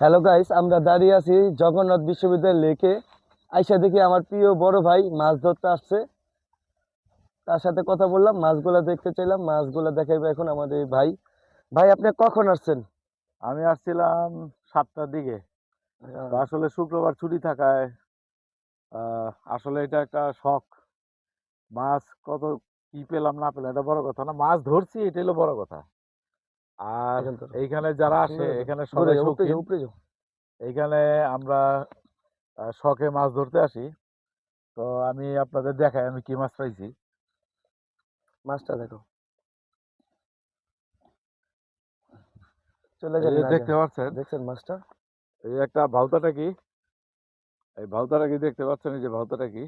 Hello guys, আমরা দাঁড়িয়ে আছি জগন্নাথ বিশ্ববিদ্যালয় লেকে। আইসা দেখি আমার প্রিয় বড় ভাই মাছ ধরতে আসছে। তার সাথে কথা বললাম, মাছগুলা দেখতে চাইলাম, মাছগুলা দেখাইবে এখন আমাদের এই ভাই। ভাই, আপনি কখন আসছেন? আমি আসছিলাম 7টার দিকে। তো আসলে শুক্রবার ছুটি থাকায় আসলে এটা একটা শখ। মাছ কত কি পেলাম না পেলাম এটা বড় কথা না, মাছ ধরছি এটা হলো বড় কথা। আর এখান তো এইখানে যারা আসে সুন্দর আছে। এখানে ঘুরে সবাই যাও, উপরে শৌখিন। যাও, উপরে যাও। এইখানে আমরা শখে মাছ ধরতে আসি। তো আমি আপনাদের দেখাই আমি কি মাছ পাইছি। মাছটা দেখো, চলে এই যান যে না দেখতে যায়। পাচ্ছেন, দেখছেন মাছটা? এই একটা ভাউতাটা কি, এই ভাউতাটা কি দেখতে পাচ্ছেন, এই যে ভাউতাটা কি।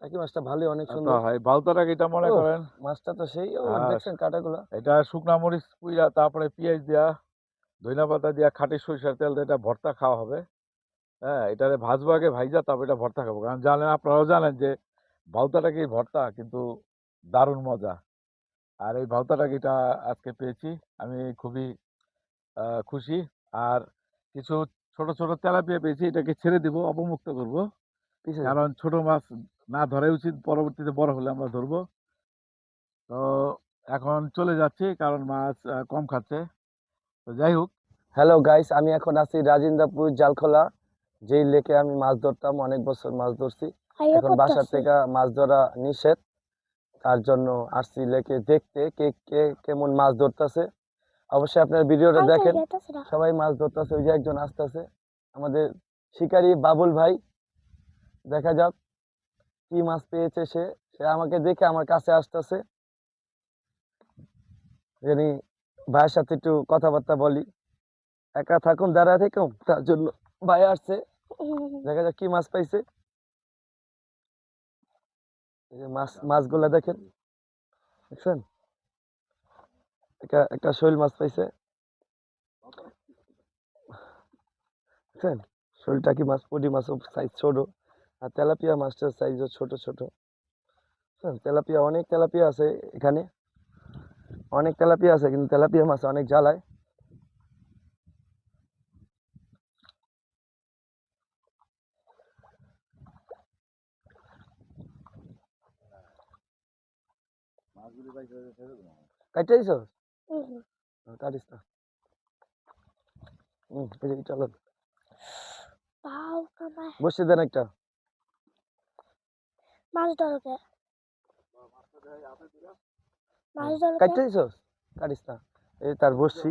একই মাছটা ভালোই, অনেক তো সুন্দর। এই ভাউতাটা কিটা মনে ও, করেন। মাছটা তো সেই। ও, হ্যাঁ, দেখছেন কাটাগুলা? এটা শুকনা মরিচ পুইরা তারপরে পেঁয়াজ দিয়া ধইনা পাতা দিয়া খাঁটি সরিষার তেল দিয়ে এটা ভর্তা খাওয়া হবে। হ্যাঁ, এটারে ভাজবো আগে, ভাইজা তারপর এটা ভর্তা খাবো। কারণ জানেন, আপনারাও জানেন যে ভাউতাটা কি ভর্তা কিন্তু দারুণ মজা। আর এই ভাউতাটা কিটা আজকে পেয়েছি, আমি খুবই খুশি। আর কিছু ছোট ছোট তেলাপিয়া পেয়েছি, এটাকে ছেড়ে দিব, অবমুক্ত করব। পিছে যাও। কারণ ছোট মাছ না ধরাই উচিত, পরবর্তীতে বড় হলে আমরা ধরবো। তো এখন চলে যাচ্ছি কারণ মাছ কম খাচ্ছে। তো যাই হোক। হ্যালো গাইস, আমি এখন আছি রাজিন্দাপুর জালখোলা, যেই লেকে আমি মাছ ধরতাম, অনেক বছর মাছ ধরছি। এখন বাসার থেকে মাছ ধরা নিষেধ, তার জন্য আসছি লেকে দেখতে কে কে কেমন মাছ ধরতেছে। অবশ্যই আপনার ভিডিওটা দেখেন। সবাই মাছ ধরতেছে, ওই যে একজন আসতেছে, আমাদের শিকারী বাবুল ভাই। দেখা যাক কি মাছ পেয়েছে সে। সে আমাকে দেখে আমার কাছে আসতেছে, জানি ভাইয়ের সাথে একটু কথাবার্তা বলি। একা থাকুন, দাঁড়ায় থাকুন, তার জন্য ভাই আসছে। দেখা যাক কি মাছ পাইছে। এই যে মাছগুলা দেখেন, দেখছেন? একটা শৈল মাছ পাইছে, দেখছেন? শৈলটা কি মাছ, পুঁটি মাছ সাইজ ছোট, আর তেলাপিয়া মাছটার সাইজও ছোট ছোট। বুঝছেন? তেলাপিয়া, অনেক তেলাপিয়া আছে এখানে, অনেক তেলাপিয়া আছে, কিন্তু তেলাপিয়া মাছ অনেক জ্বালায়। কাইটা দিছ? কাটিস না। এই যে এটা লন। বসে দেন একটা। কাইটা দিছ? কাটিস না। এই তার বসছি।